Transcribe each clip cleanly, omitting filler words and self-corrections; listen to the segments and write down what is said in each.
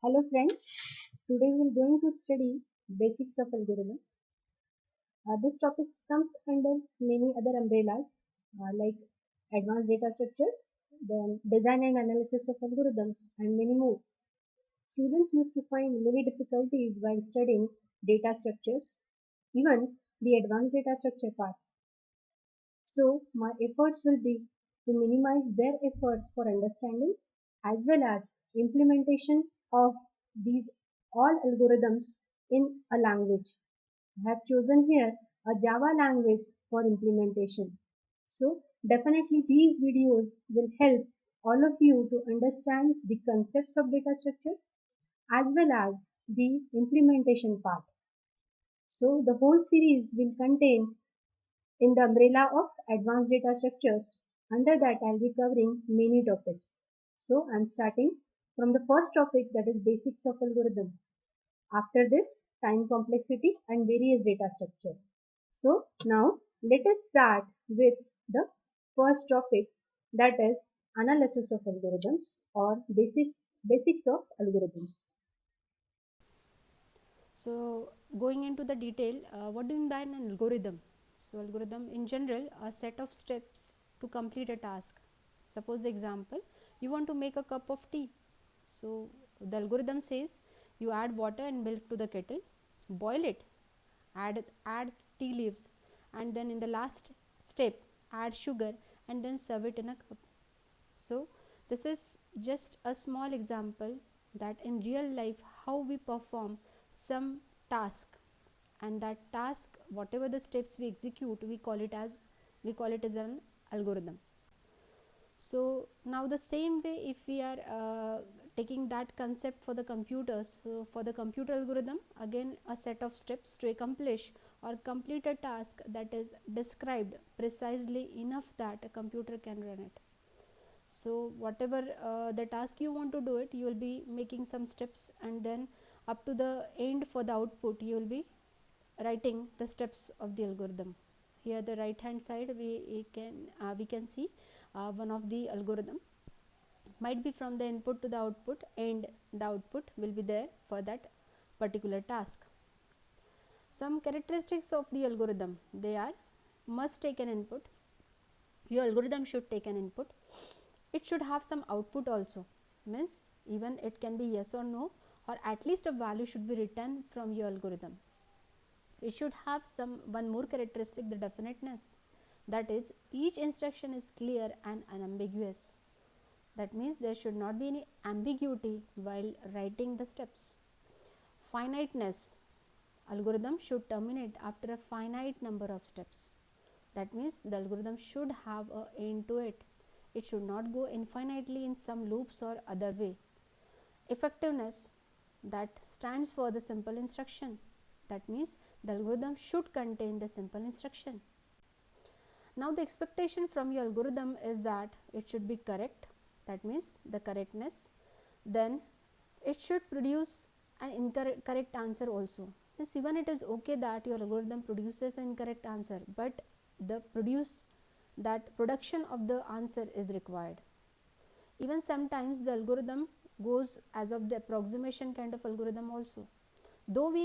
Hello friends, today we are going to study basics of algorithm. This topic comes under many other umbrellas like advanced data structures, then design and analysis of algorithms and many more. Students used to find many difficulties while studying data structures, even the advanced data structure part. So my efforts will be to minimize their efforts for understanding as well as implementation of these all algorithms in a language. I have chosen here a Java language for implementation. So definitely these videos will help all of you to understand the concepts of data structure as well as the implementation part. So the whole series will contain in the umbrella of advanced data structures. Under that, I'll be covering many topics. So I'm starting from the first topic, that is basics of algorithm. After this, time complexity and various data structure. So now let us start with the first topic, that is analysis of algorithms or basics of algorithms. So going into the detail, what do you mean by an algorithm? So algorithm in general, a set of steps to complete a task. Suppose the example, you want to make a cup of tea. So the algorithm says you add water and milk to the kettle, boil it, add tea leaves, and then in the last step add sugar and then serve it in a cup. So this is just a small example that in real life how we perform some task, and that task, whatever the steps we execute, we call it as an algorithm. So now the same way, if we are taking that concept for the computers, so for the computer algorithm, again a set of steps to accomplish or complete a task that is described precisely enough that a computer can run it. So whatever the task you want to do it, you will be making some steps, and then up to the end for the output you will be writing the steps of the algorithm. Here the right hand side we can see one of the algorithm might be from the input to the output, and the output will be there for that particular task. Some characteristics of the algorithm, they are: must take an input. Your algorithm should take an input. It should have some output also, means even it can be yes or no, or at least a value should be written from your algorithm. It should have some one more characteristic, the definiteness, that is each instruction is clear and unambiguous. That means there should not be any ambiguity while writing the steps. Finiteness, algorithm should terminate after a finite number of steps. That means the algorithm should have a end to it. It should not go infinitely in some loops or other way. Effectiveness, that stands for the simple instruction. That means the algorithm should contain the simple instruction. Now the expectation from your algorithm is that it should be correct. That means the correctness. Then it should produce an incorrect answer also. Means even it is okay that your algorithm produces an incorrect answer, but the production of the answer is required. Even sometimes the algorithm goes as of the approximation kind of algorithm also, though we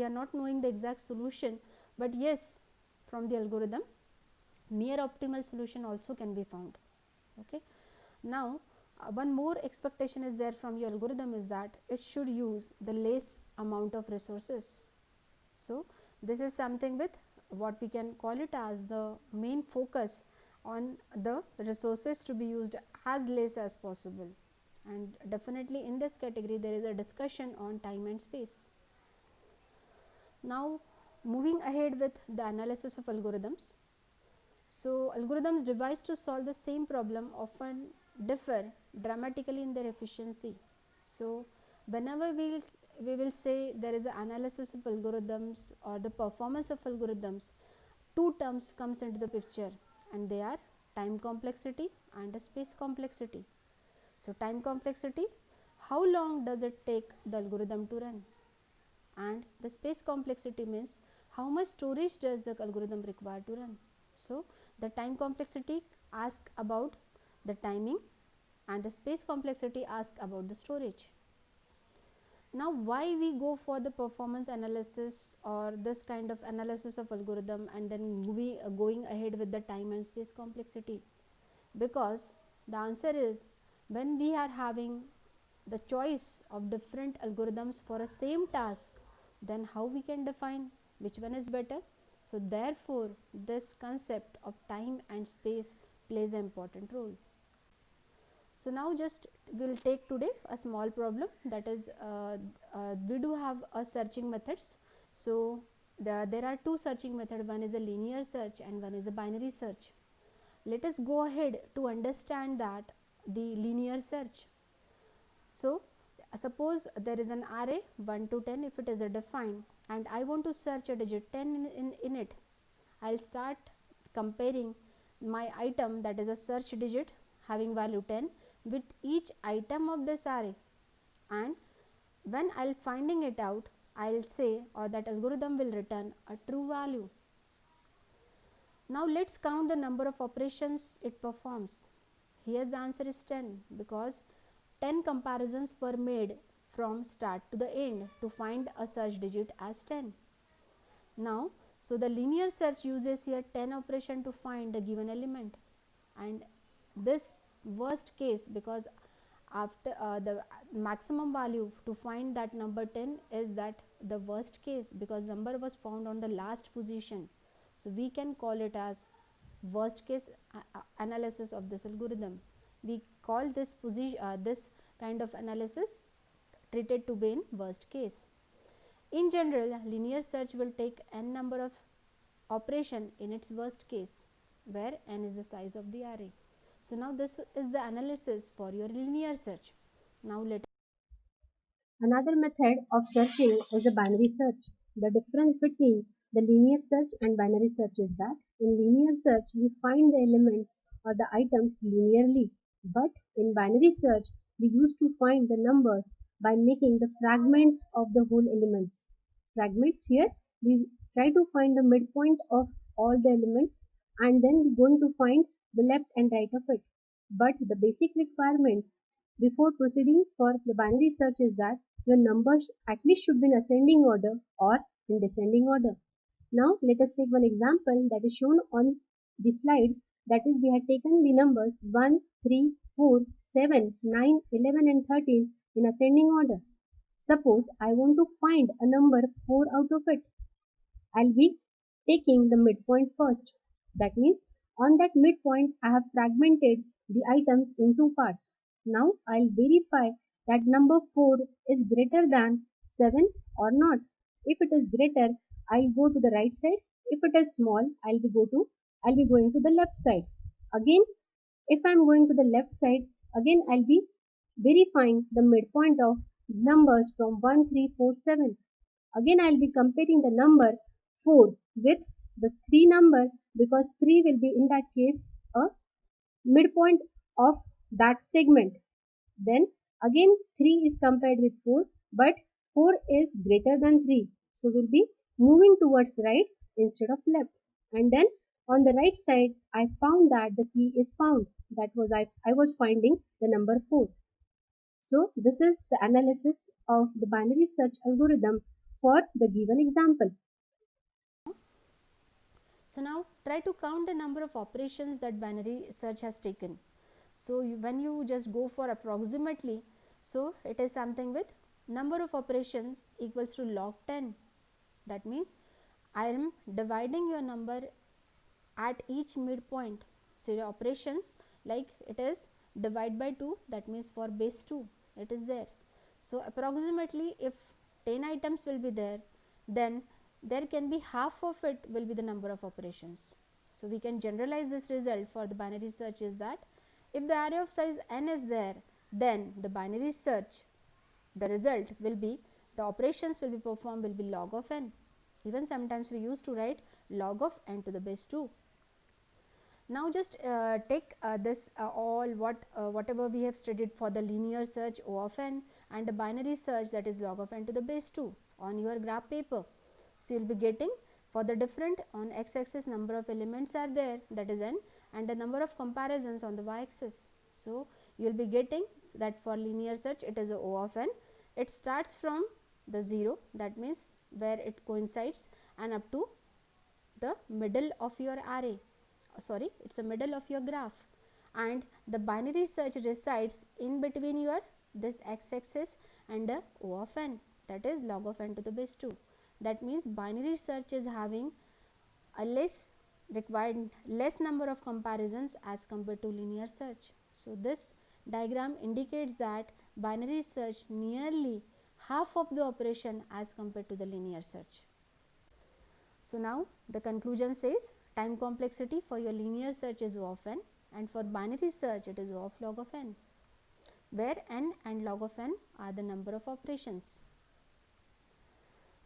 are not knowing the exact solution, but yes, from the algorithm near optimal solution also can be found. Okay. Now one more expectation is there from your algorithm is that it should use the less amount of resources. So this is something with what we can call it as the main focus on the resources to be used as less as possible, and definitely in this category there is a discussion on time and space. Now moving ahead with the analysis of algorithms. So algorithms devised to solve the same problem often differ dramatically in their efficiency. So whenever we will say there is an analysis of algorithms or the performance of algorithms, two terms comes into the picture, and they are time complexity and space complexity. So time complexity, how long does it take the algorithm to run, and the space complexity means how much storage does the algorithm require to run. So the time complexity asks about the timing, and the space complexity asks about the storage. Now why we go for the performance analysis or this kind of analysis of algorithm and then we going ahead with the time and space complexity? Because the answer is, when we are having the choice of different algorithms for a same task, then how we can define which one is better? So therefore this concept of time and space plays an important role. So now just we will take today a small problem, that is we do have a searching methods. So there are two searching method, one is a linear search and one is a binary search. Let us go ahead to understand that the linear search. So suppose there is an array 1 to 10, if it is a defined and I want to search a digit 10 in it, I'll start comparing my item, that is a search digit having value 10, with each item of this array, and when I'll finding it out, I'll say, or that algorithm will return a true value. Now let's count the number of operations it performs. Here the answer is 10 because 10 comparisons were made from start to the end to find a search digit as 10. Now, so the linear search uses here 10 operation to find the given element, and this worst case, because after the maximum value to find that number 10 is that the worst case, because number was found on the last position. So we can call it as worst case analysis of this algorithm. We call this position this kind of analysis treated to be in worst case. In general, linear search will take n number of operation in its worst case, where n is the size of the array. So now this is the analysis for your linear search. Now let Another method of searching is a binary search. The difference between the linear search and binary search is that in linear search we find the elements or the items linearly, but in binary search we used to find the numbers by making the fragments of the whole elements. Fragments here we try to find the midpoint of all the elements and then we're going to find the left and right of it. But the basic requirement before proceeding for the binary search is that your numbers at least should be in ascending order or in descending order. Now let us take one example that is shown on the slide, that is we have taken the numbers 1, 3, 4, 7, 9, 11 and 13 in ascending order. Suppose I want to find a number 4 out of it. I'll be taking the midpoint first. That means on that midpoint I have fragmented the items in two parts. Now I'll verify that number 4 is greater than 7 or not. If it is greater, I'll go to the right side. If it is small, I'll be going to the left side. Again, if I'm going to the left side, again I'll be verifying the midpoint of numbers from 1, 3, 4, 7. Again I'll be comparing the number 4 with the 3 number, because 3 will be in that case a midpoint of that segment. Then again 3 is compared with 4, but 4 is greater than 3. So we'll be moving towards right instead of left. And then on the right side I found that the key is found. That was I was finding the number 4. So this is the analysis of the binary search algorithm for the given example. So now try to count the number of operations that binary search has taken. So when you just go for approximately, so it is something with number of operations equals to log 10. That means I am dividing your number at each midpoint. So your operations, like it is divide by 2, that means for base 2 it is there. So approximately if 10 items will be there, then there can be half of it will be the number of operations. So we can generalize this result for the binary search is that if the array of size n is there, then the binary search, the result will be, the operations will be performed will be log of n. Even sometimes we used to write log of n to the base 2. Now just take this all whatever we have studied for the linear search O of n and the binary search, that is log of n to the base 2, on your graph paper. So you will be getting for the different, on x axis number of elements are there, that is n, and the number of comparisons on the y axis. So you will be getting that for linear search it is O of n, it starts from the 0, that means where it coincides, and up to the middle of your array, sorry, it's the middle of your graph, and the binary search resides in between your this x-axis and the O of n, that is log of n to the base 2. That means binary search is having a less number of comparisons as compared to linear search. So this diagram indicates that binary search nearly half of the operation as compared to the linear search. So now the conclusion says time complexity for your linear search is O of n, and for binary search it is O of log of n, where n and log of n are the number of operations.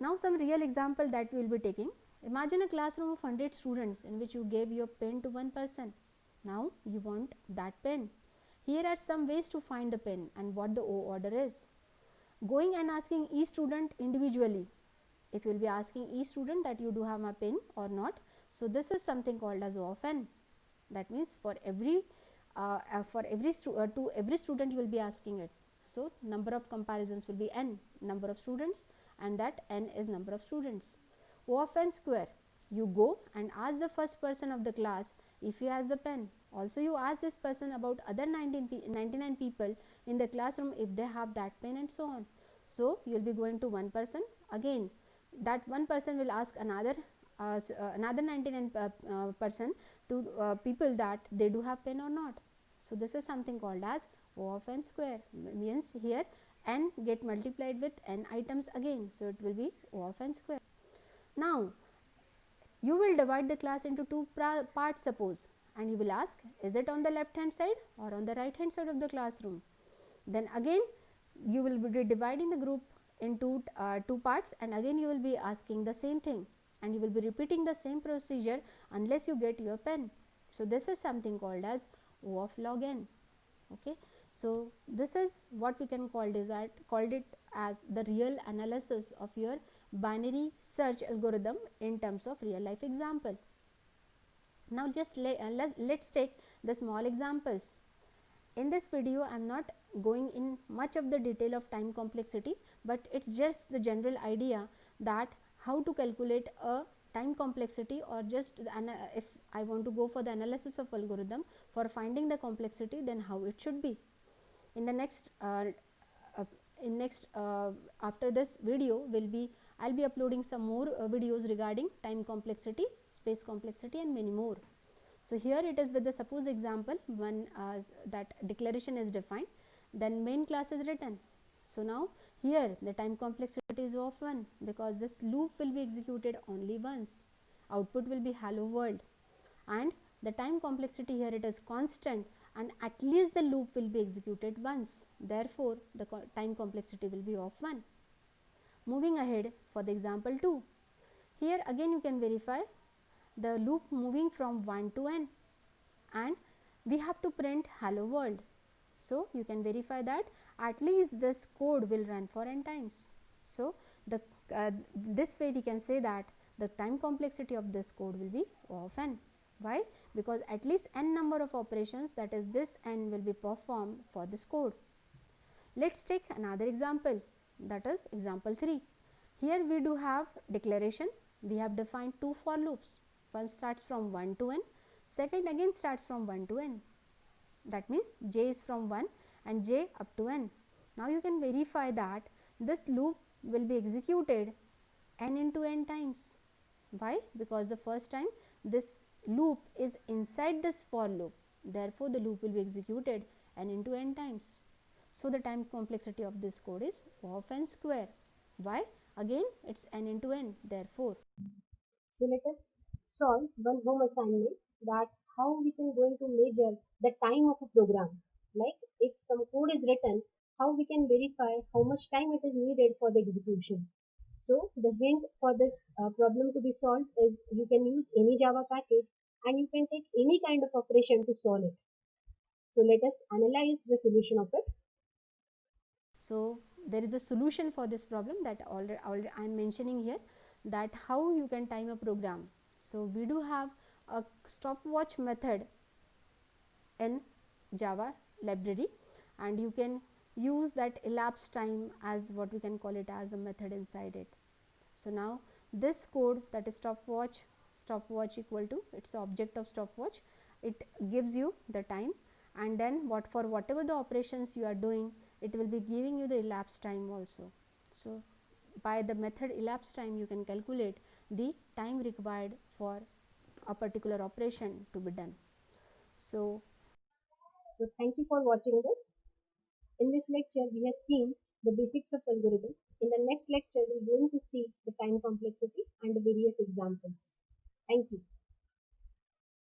Now some real example that we will be taking. Imagine a classroom of 100 students in which you gave your pen to one person. Now you want that pen. Here are some ways to find the pen and what the O order is. Going and asking each student individually. It will be asking each student that you do have my pen or not. So this is something called as O of n. That means for every to every student you will be asking it. So number of comparisons will be n, number of students, and that n is number of students. O of n square, you go and ask the first person of the class if he has the pen. Also you ask this person about other 99 people in the classroom if they have that pen, and so on. So you will be going to one person, again that one person will ask another 99 person to people that they do have pen or not. So this is something called as O of n square, means here n get multiplied with n items again, so it will be O of n square. Now you will divide the class into two parts, suppose, and you will ask, is it on the left hand side or on the right hand side of the classroom? Then again you will be dividing the group into two parts, and again you will be asking the same thing, and you will be repeating the same procedure unless you get your pen. So this is something called as O of log n. Okay, so this is what we can called it as the real analysis of your binary search algorithm in terms of real life example. Now just let's take the small examples. In this video I am not going in much of the detail of time complexity, but it's just the general idea that how to calculate a time complexity, or just if I want to go for the analysis of algorithm for finding the complexity, then how it should be. In the next after this video will be, I'll be uploading some more videos regarding time complexity, space complexity, and many more. So here it is with the suppose example, when that declaration is defined, then main class is written. So now here the time complexity is of 1 because this loop will be executed only once. Output will be hello world, and the time complexity here it is constant, and at least the loop will be executed once. Therefore the time complexity will be of 1. Moving ahead for the example 2, here again you can verify the loop moving from 1 to n, and we have to print hello world. So you can verify that at least this code will run for n times. So the this way we can say that the time complexity of this code will be O of n. Why? Because at least n number of operations, that is this n, will be performed for this code. Let's take another example, that is example 3. Here we do have declaration. We have defined two for loops. One starts from 1 to n, second again starts from 1 to n. That means j is from 1 and j up to n. Now you can verify that this loop will be executed n into n times. Why? Because the first time this loop is inside this for loop, therefore the loop will be executed n into n times. So the time complexity of this code is O of n square. Why? Again it's n into n, therefore. So let us solve one home assignment, that how we can going to measure the time of a program. Like if some code is written, how we can verify how much time it is needed for the execution. So the hint for this problem to be solved is you can use any Java package and you can take any kind of operation to solve it. So let us analyze the solution of it. So there is a solution for this problem that already I am mentioning here, that how you can time a program. So we do have a stopwatch method in Java library, and you can use that elapsed time as what we can call it as a method inside it. So now this code, that is stopwatch equal to its object of stopwatch, it gives you the time, and then for whatever the operations you are doing, it will be giving you the elapsed time also. So by the method elapsed time you can calculate the time required for a particular operation to be done. So thank you for watching this. In this lecture, we have seen the basics of algorithm. In the next lecture, we are going to see the time complexity and the various examples. Thank you.